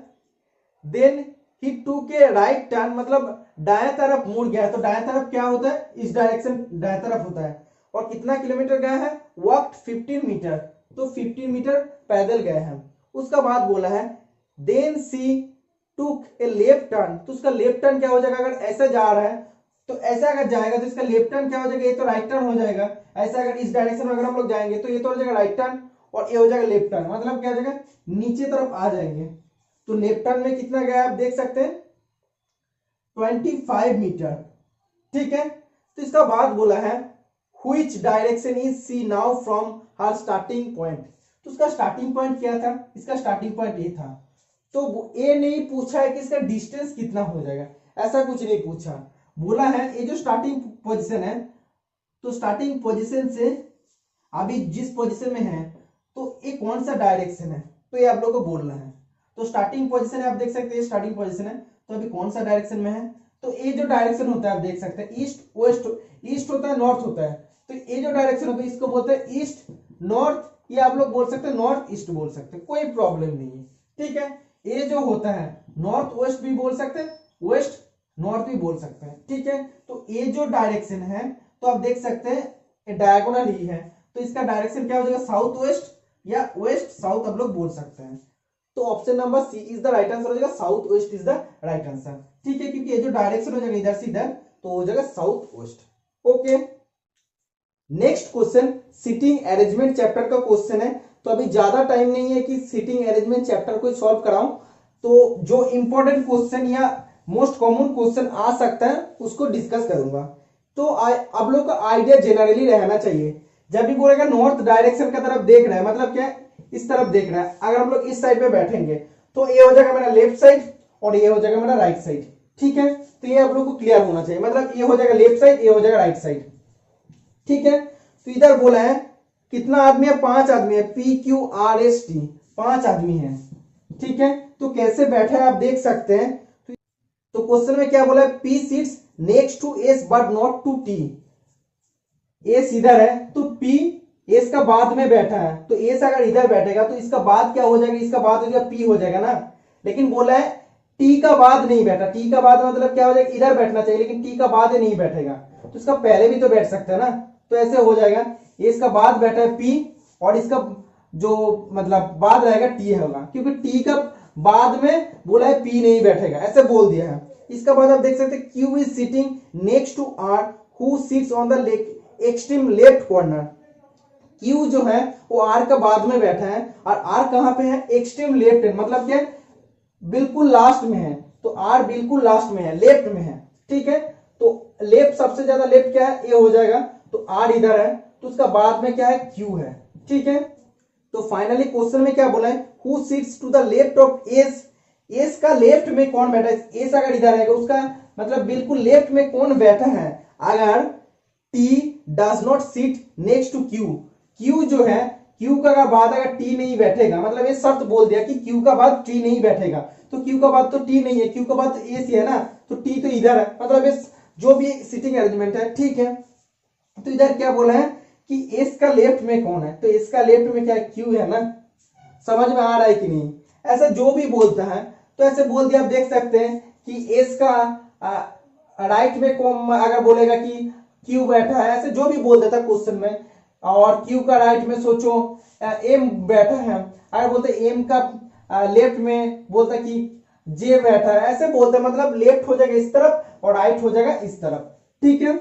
देन ही टूक ए राइट टर्न, मतलब दाएं तरफ मुड़ गया, तो दाएं तरफ क्या होता है इस डायरेक्शन दाएं तरफ होता है, और कितना किलोमीटर गया है वॉक्ड 15 मीटर, तो 15 मीटर पैदल गए हैं। उसका बाद बोला है देन सी टूक ए लेफ्ट टर्न, तो उसका लेफ्ट टर्न क्या हो जाएगा, अगर ऐसा जा रहा है तो ऐसा अगर जाएगा तो इसका लेफ्ट टर्न क्या हो जाएगा, ये तो राइट टर्न हो जाएगा। ऐसा अगर इस डायरेक्शन में अगर हम लोग जाएंगे तो ये तो हो जाएगा राइट टर्न, और ये हो जाएगा लेफ्ट टर्न, मतलब क्या हो जाएगा नीचे तरफ आ जाएंगे। तो लेफ्ट टर्न में कितना गया आप देख सकते हैं 25 मीटर। ठीक है, तो इसका बाद बोला है which direction is she now from her starting point, तो उसका स्टार्टिंग पॉइंट क्या था, इसका स्टार्टिंग पॉइंट ये था। तो ये नहीं पूछा है कि इसका डिस्टेंस कितना हो जाएगा, ऐसा कुछ नहीं पूछा। बोला है ये जो स्टार्टिंग पोजीशन है, तो स्टार्टिंग पोजीशन से अभी जिस पोजीशन में है तो ये कौन सा डायरेक्शन है, तो ये आप लोग को बोलना है। तो स्टार्टिंग पोजीशन है, आप देख सकते हैं स्टार्टिंग पोजीशन है, तो अभी कौन सा डायरेक्शन में है, तो ये जो डायरेक्शन होता है आप देख सकते हैं ईस्ट वेस्ट, ईस्ट होता है नॉर्थ होता है, तो ये जो डायरेक्शन होता है इसको बोलते हैं ईस्ट नॉर्थ, ये आप लोग बोल सकते हैं नॉर्थ ईस्ट बोल सकते हैं, कोई प्रॉब्लम नहीं है। ठीक है, ये जो होता है नॉर्थ वेस्ट भी बोल सकते हैं, वेस्ट नॉर्थ भी बोल सकते हैं। ठीक है, तो ये जो डायरेक्शन है तो आप देख सकते हैं डायगोनल ही है, तो इसका डायरेक्शन क्या हो जाएगा साउथ वेस्ट या वेस्ट साउथ आप लोग बोल सकते हैं। तो option number C is the right answer हो जाएगा, south west is the right answer. ठीक है, क्योंकि ये जो डायरेक्शन हो जाएगा इधर से इधर तो हो जाएगा south waste. Okay, next question sitting arrangement chapter का क्वेश्चन है, तो अभी ज्यादा टाइम नहीं है कि सीटिंग अरेंजमेंट चैप्टर को सॉल्व कराऊं, तो जो इंपॉर्टेंट क्वेश्चन या मोस्ट कॉमन क्वेश्चन आ सकता है उसको डिस्कस करूंगा। तो आप लोग का आइडिया जनरली रहना चाहिए, जब भी बोलेगा नॉर्थ डायरेक्शन की तरफ देख रहा है मतलब क्या है, इस तरफ देख रहा है। अगर हम लोग इस साइड पे बैठेंगे तो ये हो जाएगा मेरा लेफ्ट साइड और ये हो जाएगा मेरा राइट साइड, ठीक है। तो ये आप लोग को क्लियर होना चाहिए, मतलब ये हो जाएगा लेफ्ट साइड, ये हो जाएगा राइट साइड, ठीक है। तो इधर बोला है कितना आदमी है, 5 आदमी है, PQRST 5 आदमी है, ठीक है। तो कैसे बैठा है आप देख सकते हैं। तो क्वेश्चन में क्या बोला है, P seats next to S but not to T। S इधर है तो P एस का बाद में बैठा है, तो एस अगर इधर बैठेगा तो इसका बाद क्या हो जाएगा, इसका बाद हो जाएगा P हो जाएगा ना। लेकिन बोला है T का बाद नहीं बैठा, T का बाद मतलब क्या हो जाएगा, इधर बैठना चाहिए, लेकिन T का बाद नहीं बैठेगा, तो इसका पहले भी तो बैठ सकता है ना। तो ऐसे हो जाएगा, इसका बाद बैठा है P और इसका जो मतलब बाद रहेगा T होगा, क्योंकि T का बाद में बोला है P नहीं बैठेगा, ऐसे बोल दिया है। इसका बाद आप देख सकते हैं Q is sitting next to R who sits on the extreme left corner. Q जो है वो R का बाद में बैठा है और R कहां पे है, एक्सट्रीम लेफ्ट है, मतलब क्या बिल्कुल लास्ट में है। तो R बिल्कुल लास्ट में है, लेफ्ट में है, ठीक है। तो लेफ्ट सबसे ज्यादा लेफ्ट क्या है, ये हो जाएगा। तो R इधर है तो उसका बाद में क्या है, Q है, ठीक है। तो फाइनली क्वेश्चन में क्या बोला है, who sits to the left of S. S का लेफ्ट में कौन बैठा है, एस अगर इधर रहेगा उसका मतलब बिल्कुल लेफ्ट में कौन बैठा है। अगर T does not sit next to Q, Q जो है Q का बाद अगर T नहीं बैठेगा, मतलब ये शर्त बोल दिया कि Q का बाद T नहीं बैठेगा, तो Q का बाद तो T नहीं है, Q का बाद तो एस ही है ना, तो T तो इधर है, मतलब इस जो भी सिटिंग अरेंजमेंट है, ठीक है। तो इधर क्या बोला है कि एस का लेफ्ट में कौन है, तो इसका लेफ्ट में क्या Q है ना। समझ में आ रहा है कि नहीं, ऐसा जो भी बोलता है तो ऐसे बोल दिया। आप देख सकते हैं कि एस का राइट में कौन, अगर बोलेगा कि Q बैठा है, ऐसे जो भी बोल देता क्वेश्चन में, और Q का राइट में सोचो M बैठा है, अगर बोलते M का लेफ्ट में बोलता कि J बैठा है, ऐसे बोलते मतलब लेफ्ट हो जाएगा इस तरफ और राइट हो जाएगा इस तरफ, ठीक है।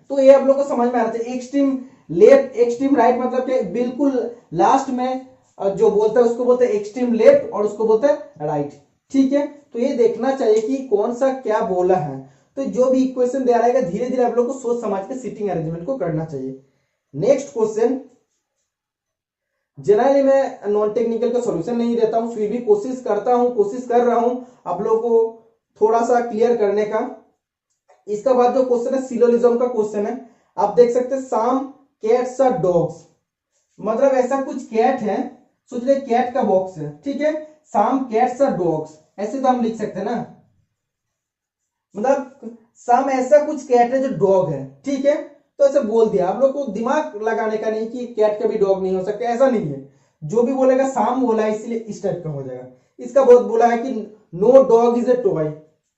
तो ये आप लोग को समझ में आना चाहिए, एक्सट्रीम लेफ्ट एक्सट्रीम राइट मतलब कि बिल्कुल लास्ट में जो बोलता है उसको बोलते हैं एक्सट्रीम लेफ्ट और उसको बोलते हैं राइट, ठीक है। तो ये देखना चाहिए कि कौन सा क्या बोला है। तो जो भी इक्वेशन दे रहेगा धीरे धीरे आप लोग को सोच समझ के सीटिंग अरेंजमेंट को करना चाहिए। नेक्स्ट क्वेश्चन, जनरली मैं नॉन टेक्निकल का सॉल्यूशन नहीं देता हूं, फिर भी कोशिश कर रहा हूं आप लोगों को थोड़ा सा क्लियर करने का। इसका बाद जो क्वेश्चन है सिलोजिज्म का क्वेश्चन है, आप देख सकते हैं सम कैट्स आर डॉग्स, मतलब ऐसा कुछ कैट है, सोच रहे कैट का बॉक्स है, ठीक है। सम कैट्स आर डॉग्स, ऐसे तो हम लिख सकते हैं ना, मतलब सम ऐसा कुछ कैट है जो डॉग है, ठीक है। तो ऐसे बोल दिया, आप लोग को दिमाग लगाने का नहीं कि कैट कभी डॉग नहीं हो सकता, ऐसा नहीं है। जो भी बोलेगा साम बोला है इसलिए इस टाइप का हो जाएगा। इसका बहुत बोला है कि no dog is a toy,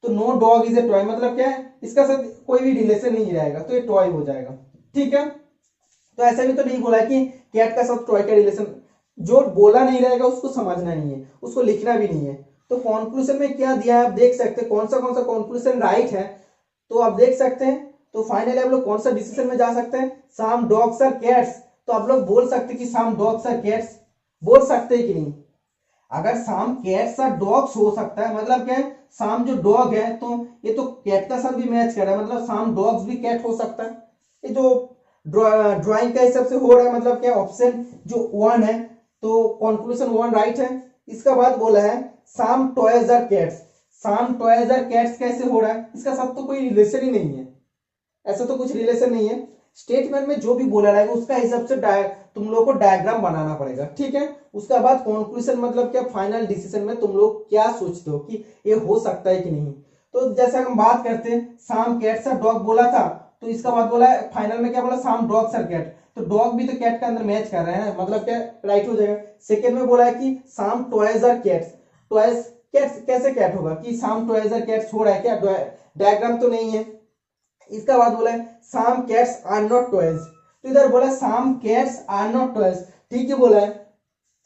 तो no dog is a toy मतलब क्या है, इसका साथ कोई भी रिलेशन नहीं रहेगा, तो ये टॉय हो जाएगा, ठीक है। तो ऐसा भी तो नहीं बोला है कि कैट का साथ टॉय का रिलेशन, जो बोला नहीं रहेगा उसको समझना नहीं है, उसको लिखना भी नहीं है। तो कंक्लूजन में क्या दिया है आप देख सकते हैं, कौन सा कंक्लूजन राइट है, तो आप देख सकते हैं। तो फाइनली आप लोग कौन सा डिसीजन में जा सकते हैं, सम डॉग्स आर कैट्स, तो आप लोग बोल सकते हैं कि सम डॉग्स आर कैट्स, बोल सकते हैं कि नहीं। अगर सम कैट्स आर डॉग्स हो सकता है, मतलब क्या है, सम जो डॉग है तो ये तो कैट का साथ भी मैच कर रहा है, मतलब सम डॉग्स भी कैट हो सकता है। ये जो ड्राइंग का हिसाब से हो रहा है, मतलब क्या ऑप्शन जो 1 है, तो कंक्लूजन 1 राइट है। इसका बाद बोला है some toys are cats, some toys are cats कैसे हो रहा है, इसका साथ तो कोई रिलेशन ही नहीं है, ऐसा तो कुछ रिलेशन नहीं है। स्टेटमेंट में जो भी बोला रहेगा उसका हिसाब से तुम लोग को डायग्राम बनाना पड़ेगा, ठीक है। उसका बाद कंक्लूजन मतलब क्या, फाइनल डिसीजन में तुम लोग क्या सोचते हो कि ये हो सकता है कि नहीं। तो जैसे हम बात करते हैं सम कैट्स आर डॉग बोला था, तो इसका बाद बोला है फाइनल में क्या बोला, सम डॉग्स आर कैट, तो डॉग भी तो कैट के अंदर मैच कर रहे हैं, मतलब क्या राइट हो जाएगा। सेकेंड में बोला है कि some toys are cats, toys cats कैसे कैट होगा कि सम टॉयज आर कैट्स हो रहा है क्या, डायग्राम तो नहीं है। इसका बाद बोला है some cats are not toys, तो इधर बोला some cats are not toys, ठीक है बोला है।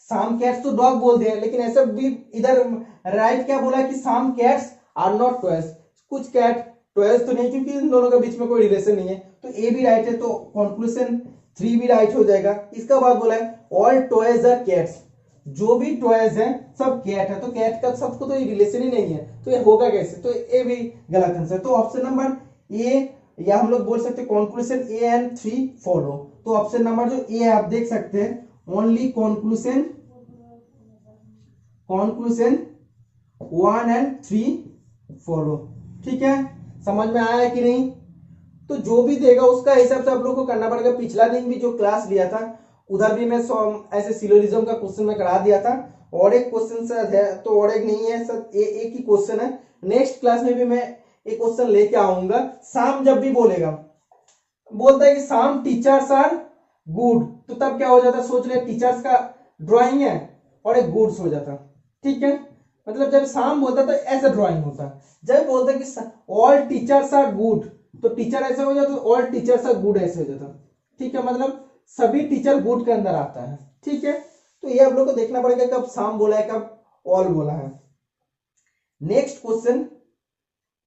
सम कैट्स तो डॉग बोल दिया, लेकिन ऐसा भी इधर राइट क्या बोला है कि some cats are not toys, कुछ कैट टॉयज तो नहीं, क्योंकि इन दोनों के बीच में कोई रिलेशन नहीं है, तो ए भी राइट है। तो कंक्लूजन 3 भी राइट हो जाएगा। इसका बाद बोला है ऑल टॉयज आर कैट्स, जो भी टॉयज हैं सब कैट है, तो कैट का सबको तो ये रिलेशन ही नहीं है, तो ये होगा कैसे, तो ए भी गलत आंसर। तो ऑप्शन नंबर ए, या हम लोग बोल सकते हैं कंक्लूजन ए एंड 3 फॉलो। तो ऑप्शन नंबर जो ए है आप देख सकते हैं ओनली कंक्लूजन 1 एंड 3 फॉलो। ठीक है, समझ में आया है कि नहीं। तो जो भी देगा उसका हिसाब से आप लोग को करना पड़ेगा। पिछला दिन भी जो क्लास लिया था उधर भी मैं ऐसे सिलोजिज्म का क्वेश्चन में करा दिया था, और एक क्वेश्चन सर है तो और एक नहीं है सर, एक ही क्वेश्चन है। नेक्स्ट क्लास में भी मैं एक क्वेश्चन लेके आऊंगा। शाम जब भी बोलेगा, बोलता है कि शाम टीचर्स आर गुड, तो तब क्या हो जाता, सोच ले टीचर्स का ड्राइंग है और एक गुड्स हो जाता। ठीक है, मतलब जब शाम बोलता तो ऐसा ड्राइंग होता। जब बोलता कि ऑल टीचर्स आर गुड, तो टीचर ऐसे हो जाता, ऑल टीचर्स आर गुड ऐसे हो जाता। ठीक है, मतलब सभी टीचर गुड के अंदर आता है। ठीक है, तो ये आप लोग को देखना पड़ेगा कब शाम बोला है कब ऑल बोला है। नेक्स्ट क्वेश्चन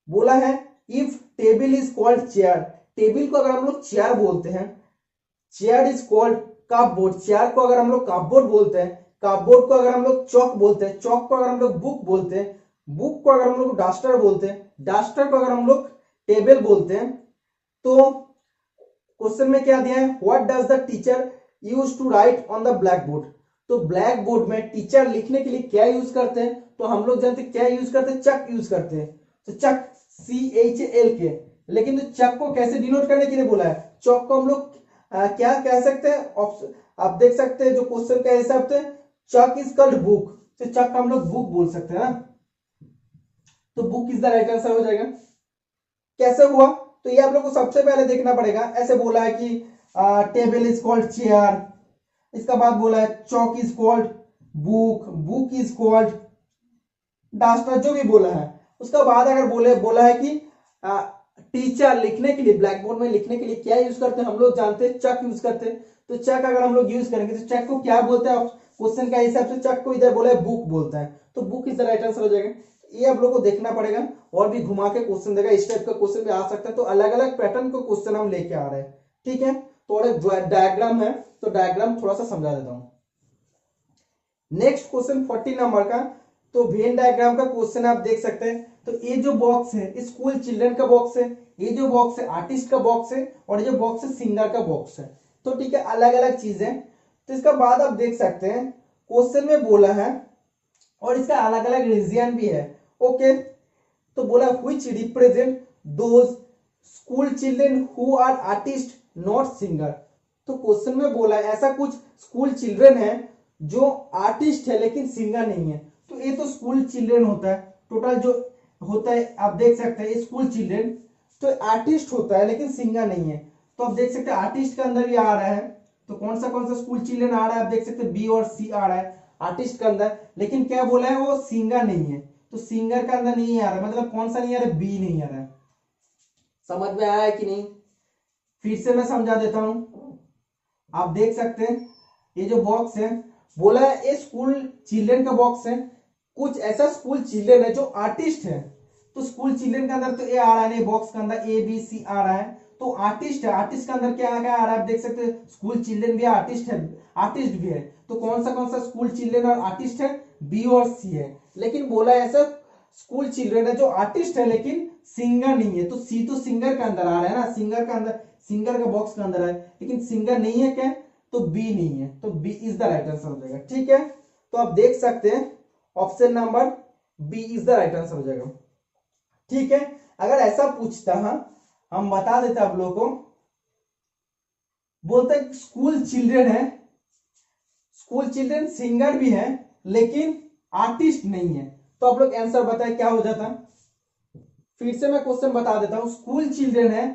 बोला है if table is called chair, table को अगर हम लोग चेयर बोलते हैं, chair is called cupboard, chair को अगर हम लोग कपबोर्ड बोलते हैं, कपबोर्ड को अगर हम लोग चौक बोलते हैं, चौक को अगर हम लोग बुक बोलते हैं, बुक को अगर हम लोग डस्टर बोलते हैं, डस्टर को अगर हम लोग टेबल बोलते हैं, तो क्वेश्चन में क्या दिया है what does the teacher use to write on the black board, तो ब्लैक बोर्ड में टीचर लिखने के लिए क्या यूज करते हैं, तो हम लोग जानते हैं क्या यूज करते हैं, चक यूज करते हैं। तो चक CHALK, लेकिन तो चक को कैसे डिनोट करने के लिए बोला है, चौक को हम लोग क्या कह सकते हैं, आप देख सकते हैं जो क्वेश्चन के हिसाब से चक इज कॉल्ड बुक, तो चक हम लोग बुक बोल सकते हैं ना, तो book is the right answer हो जाएगा। कैसे हुआ, तो ये आप लोग को सबसे पहले देखना पड़ेगा। ऐसे बोला है कि टेबल इज कॉल्ड चेयर, इसका बाद बोला है chalk is called book, book is called duster, जो भी बोला है। उसका बाद अगर बोला है कि टीचर लिखने के लिए ब्लैक बोर्ड में लिखने के लिए क्या यूज करते हैं, हम लोग जानते हैं चक यूज करते हैं, तो चक अगर हम लोग यूज करेंगे तो चक को क्या बोलते हैं, क्वेश्चन का हिसाब से चक को इधर बोला है बुक बोलता है, तो book is the right answer हो जाएगा। ये आप लोग को देखना पड़ेगा, और भी घुमा के क्वेश्चन देगा, इस टाइप का क्वेश्चन भी आ सकता है, तो अलग अलग पैटर्न को क्वेश्चन हम लेके आ रहे हैं। ठीक है, तो और डायग्राम है, तो डायग्राम थोड़ा सा समझा देता हूं। नेक्स्ट क्वेश्चन 40 नंबर का, तो वेन डायग्राम का क्वेश्चन आप देख सकते हैं। तो ये जो बॉक्स है स्कूल चिल्ड्रन का बॉक्स है, ये जो बॉक्स है आर्टिस्ट का बॉक्स है, और ये जो बॉक्स है सिंगर का बॉक्स है। तो ठीक है, अलग अलग चीजें। तो इसका बाद आप देख सकते हैं क्वेश्चन में बोला है, और इसका अलग अलग रीजन भी है। ओके, तो बोला which represent those school children who are artist not singer, तो क्वेश्चन में बोला है ऐसा कुछ स्कूल चिल्ड्रन है जो आर्टिस्ट है लेकिन सिंगर नहीं है। तो ये तो स्कूल चिल्ड्रन होता है, टोटल जो होता है आप देख सकते हैं स्कूल चिल्ड्रन, तो आर्टिस्ट होता है लेकिन सिंगर नहीं है। तो आप देख सकते हैं आर्टिस्ट के अंदर भी आ रहा है, तो कौन सा स्कूल चिल्ड्रन आ रहा है, आप देख सकते हैं बी और सी आ रहा है आर्टिस्ट के अंदर, लेकिन क्या बोला है वो सिंगर नहीं है, तो सिंगर का अंदर नहीं आ रहा, मतलब कौन सा नहीं आ रहा है, बी नहीं आ रहा है। समझ में आया है कि नहीं, फिर से मैं समझा देता हूं। आप देख सकते हैं ये जो बॉक्स है बोला है ये स्कूल चिल्ड्रन का बॉक्स है, कुछ ऐसा स्कूल चिल्ड्रन है जो आर्टिस्ट है, तो स्कूल चिल्ड्रन के अंदर तो ए आ रहा है, बॉक्स के अंदर ए बी सी आ रहा है, तो आर्टिस्ट है, आर्टिस्ट के अंदर क्या क्या आ रहा है, आप देख सकते हैं स्कूल चिल्ड्रन भी आर्टिस्ट है, आर्टिस्ट भी है, तो कौन सा स्कूल चिल्ड्रन और आर्टिस्ट है, बी और सी है। लेकिन बोला ऐसा स्कूल चिल्ड्रन है जो आर्टिस्ट है लेकिन सिंगर नहीं है, तो सी तो सिंगर के अंदर आ रहा है ना, सिंगर का अंदर, सिंगर का बॉक्स के अंदर है, लेकिन सिंगर नहीं है क्या, तो बी नहीं है, तो B is the right answer हो जाएगा। ठीक है, तो आप देख सकते हैं option number B is the right answer हो जाएगा। ठीक है, अगर ऐसा पूछता हम बता देते आप लोगों को, बोलते स्कूल चिल्ड्रन है, स्कूल चिल्ड्रन सिंगर भी है लेकिन आर्टिस्ट नहीं है, तो आप लोग आंसर बताए क्या हो जाता। फिर से मैं क्वेश्चन बता देता हूं, स्कूल चिल्ड्रन है,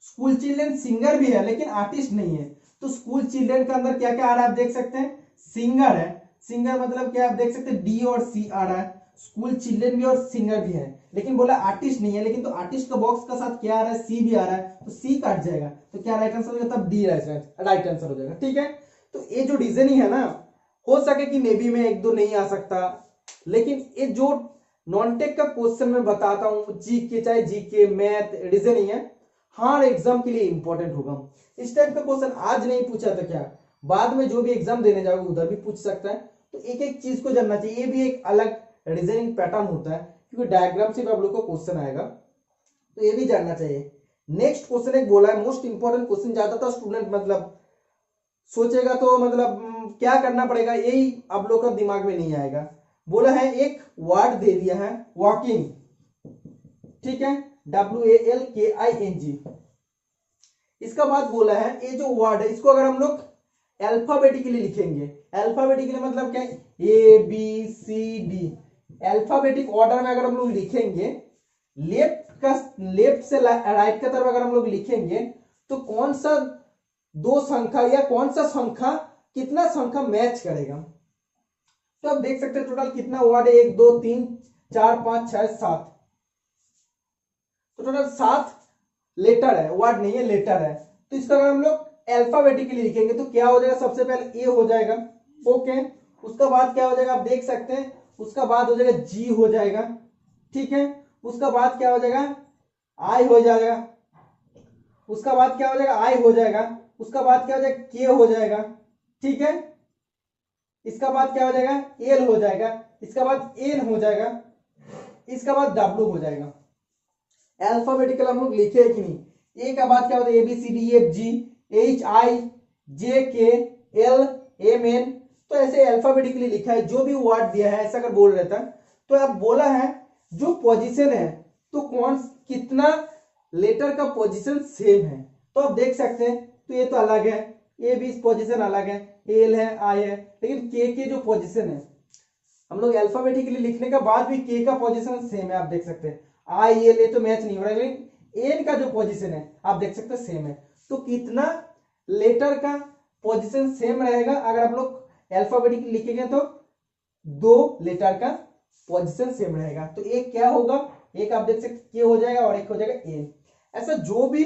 स्कूल चिल्ड्रन सिंगर भी है लेकिन आर्टिस्ट नहीं है, तो स्कूल चिल्ड्रन के अंदर क्या क्या आ रहा है, आप देख सकते हैं सिंगर है, सिंगर मतलब क्या, आप देख सकते हैं डी और सी आ रहा है, स्कूल चिल्ड्रन भी और सिंगर भी है, लेकिन बोला आर्टिस्ट नहीं है, लेकिन तो आर्टिस्ट का बॉक्स का साथ क्या आ रहा है, सी भी आ रहा है, तो सी काट जाएगा, तो क्या राइट आंसर हो जाएगा, तब डी राइट आंसर हो जाएगा। ठीक है, तो ये जो रीजनिंग है ना, हो सके कि नेवी में एक दो नहीं आ सकता, लेकिन ये जो नॉन टेक का क्वेश्चन मैं बताता हूं, जीके चाहे जीके मैथ रीजनिंग है, हर एग्जाम के लिए इंपॉर्टेंट होगा। इस टाइप का क्वेश्चन आज नहीं पूछा तो क्या बाद में जो भी एग्जाम देने जाओगे उधर भी पूछ सकता है। तो एक एक चीज को जानना चाहिए, ये भी एक अलग रीजनिंग पैटर्न होता है क्योंकि डायग्राम से भी आप लोग को क्वेश्चन आएगा, तो ये भी जानना चाहिए। नेक्स्ट क्वेश्चन एक बोला है मोस्ट इंपॉर्टेंट क्वेश्चन, ज्यादातर स्टूडेंट मतलब सोचेगा तो मतलब क्या करना पड़ेगा यही आप लोग का दिमाग में नहीं आएगा। बोला है एक वर्ड दे दिया है वॉकिंग, ठीक है, WALKING। इसका बाद बोला है ये जो वर्ड है इसको अगर हम लोग अल्फाबेटिकली लिखेंगे, अल्फाबेटिकली मतलब क्या, ABCD, अल्फाबेटिक ऑर्डर में अगर हम लोग लिखेंगे, लेफ्ट से राइट का तरफ अगर हम लोग लिखेंगे तो कौन सा दो संख्या या कौन सा संख्या कितना संख्या मैच करेगा। तो आप देख सकते हैं टोटल कितना वर्ड है, 1 2 3 4 5 6 7, तो टोटल 7 लेटर है, वर्ड नहीं है लेटर है। तो इसका अगर हम लोग अल्फाबेटिकली लिखेंगे तो क्या हो जाएगा, सबसे पहले ए हो जाएगा, ओके, उसका बाद क्या हो जाएगा आप देख सकते हैं, उसका बाद हो जाएगा जी हो जाएगा, ठीक है, उसका बाद क्या हो जाएगा आई हो जाएगा, उसका बाद क्या हो जाएगा आई हो जाएगा, उसका बाद क्या हो जाएगा के हो जाएगा, ठीक है, इसका बाद क्या हो जाएगा एल हो जाएगा, इसका बाद एन हो जाएगा, इसका बाद डब्ल्यू हो जाएगा। अल्फाबेटिकल हम लोग लिखे कि नहीं, ए का बाद क्या होता है ABCDEFG HIJKLMN, तो ऐसे अल्फाबेटिकली लिखा है, जो भी वर्ड दिया है ऐसा अगर बोल रहता तो अब बोला है जो पोजीशन है तो कौन कितना लेटर का पोजीशन सेम है, तो आप देख सकते हैं तो ये तो अलग है, ए भी पोजीशन अलग है, एल है आई है, लेकिन के जो पोजीशन है हम लोग अल्फाबेटिकली लिखने के बाद भी के का पोजीशन सेम है, आप देख सकते हैं आई एल ए तो मैच नहीं हो रहा है, लेकिन एन का जो पोजीशन है आप देख सकते हैं सेम है। तो कितना लेटर का पोजीशन सेम रहेगा अगर आप लोग अल्फाबेटिकली लिखेंगे तो 2 लेटर का पोजीशन सेम रहेगा। तो एक क्या होगा, एक आप देख सकते के हो जाएगा और एक हो जाएगा एन। ऐसा जो भी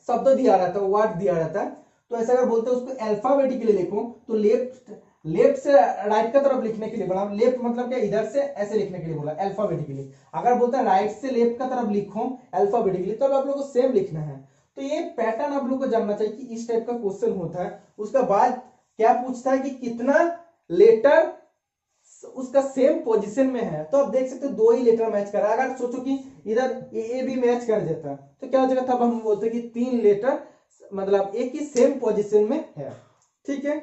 शब्द दिया रहता है वर्ड दिया रहता है तो ऐसा अगर बोलते हैं उसको अल्फाबेटिकली लिखो तो लेफ्ट से राइट का तरफ लिखने के लिए बोला, लेफ्ट मतलब क्या इधर से ऐसे लिखने के लिए बोला अल्फाबेटिकली, अगर बोलता है राइट से लेफ्ट का तरफ लिखो अल्फाबेटिकली तो आप लोगों को सेम लिखना है। तो ये पैटर्न आप लोग को जानना चाहिए कि इस टाइप का क्वेश्चन होता है। उसका बाद क्या पूछता है कि कितना लेटर उसका सेम पोजीशन में है, तो आप देख सकते हो 2 ही लेटर मैच कर रहा है। अगर सोचो कि इधर ए भी मैच कर देता तो क्या हो जाएगा, तब हम बोलते कि 3 लेटर मतलब एक ही सेम पोजीशन में है, ठीक है।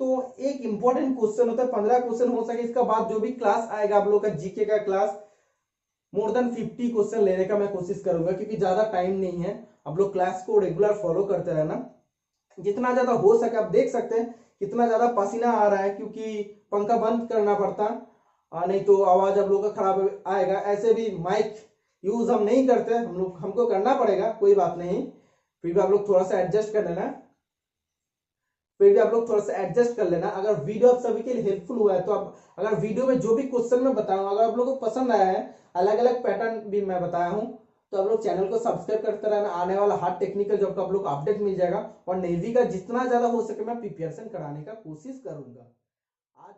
तो एक इंपॉर्टेंट क्वेश्चन होता है, 15 क्वेश्चन हो सके। इसका बाद जो भी क्लास आएगा आप लोग का जीके का क्लास, मोर देन 50 क्वेश्चन लेने का मैं कोशिश करूंगा क्योंकि ज्यादा टाइम नहीं है। आप लोग क्लास को रेगुलर फॉलो करते रहना, जितना ज्यादा हो सके। आप देख सकते हैं कितना ज्यादा पसीना आ रहा है क्योंकि पंखा बंद करना पड़ता, नहीं तो आवाज आप लोग का खराब आएगा। ऐसे भी माइक यूज हम नहीं करते, हमको करना पड़ेगा, कोई बात नहीं, फिर भी आप लोग थोड़ा सा एडजस्ट कर लेना। अगर वीडियो आप सभी के लिए हेल्पफुल हुआ है तो आप अगर वीडियो में जो भी क्वेश्चन मैं बताऊं अगर आप लोगों को पसंद आया है, अलग अलग पैटर्न भी मैं बताया हूं, तो आप लोग चैनल को सब्सक्राइब करते रहना। आने वाला हार्ड टेक्निकल जॉब का आप लोग को अपडेट मिल जाएगा और नेवी का जितना ज्यादा हो सके मैं प्रिपरेशन कराने का कोशिश करूंगा। आज